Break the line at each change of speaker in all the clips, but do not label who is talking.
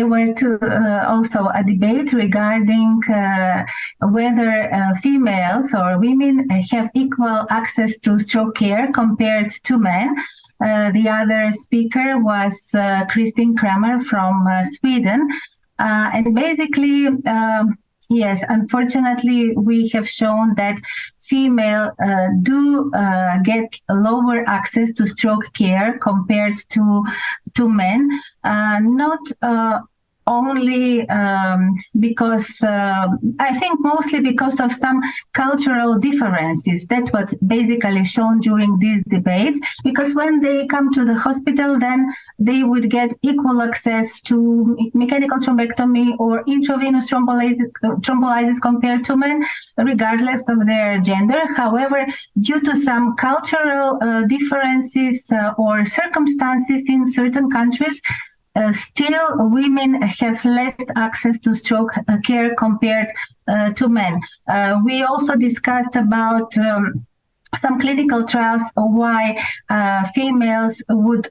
there were also a debate regarding whether females or women have equal access to stroke care compared to men. The other speaker was Christine Kramer from Sweden. And basically, yes, unfortunately, we have shown that female do get lower access to stroke care compared to men, not only because I think mostly because of some cultural differences. That was basically shown during these debates, because when they come to the hospital, then they would get equal access to mechanical thrombectomy or intravenous thrombolysis compared to men, regardless of their gender. However, due to some cultural differences or circumstances in certain countries, still women have less access to stroke care compared to men. We also discussed about some clinical trials why females would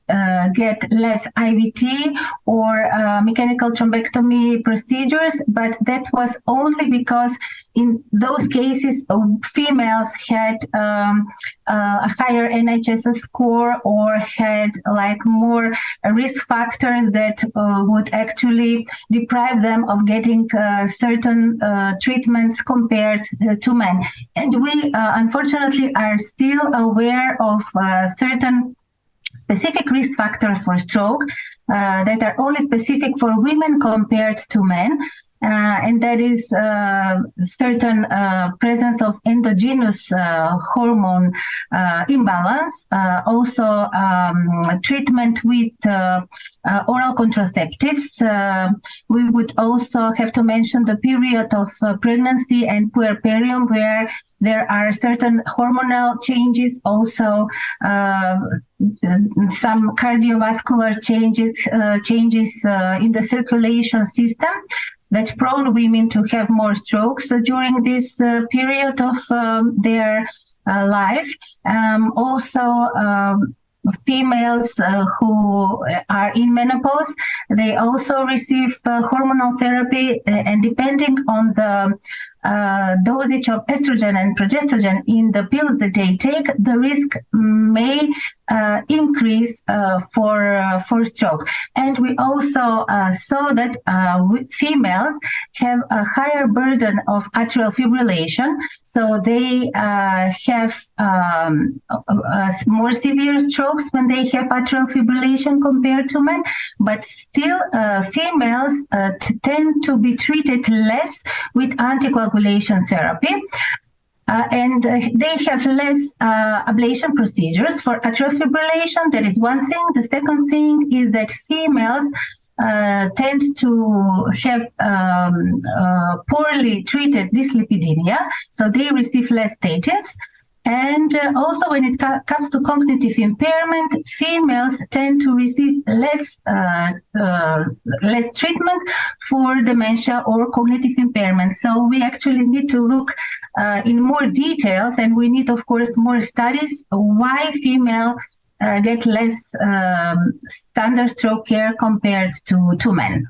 get less IVT or mechanical thrombectomy procedures, but that was only because in those cases females had a higher NHS score or had like more risk factors that would actually deprive them of getting certain treatments compared to men. And we unfortunately are still aware of certain specific risk factors for stroke that are only specific for women compared to men. And that is certain presence of endogenous hormone imbalance, also treatment with oral contraceptives. We would also have to mention the period of pregnancy and puerperium, where there are certain hormonal changes, also some cardiovascular changes in the circulation system that prone women to have more strokes during this period of their life. Also, females who are in menopause, they also receive hormonal therapy, and depending on the dosage of estrogen and progesterone in the pills that they take, the risk may increase for stroke. And we also saw that females have a higher burden of atrial fibrillation, so they have more severe strokes when they have atrial fibrillation compared to men, but still females tend to be treated less with anticoagulation therapy. And they have less ablation procedures for atrial fibrillation. That is one thing. The second thing is that females tend to have poorly treated dyslipidemia, so they receive less statins. And also, when it comes to cognitive impairment, females tend to receive less treatment for dementia or cognitive impairment. So we actually need to look in more details, and we need, of course, more studies why female get less standard stroke care compared to men.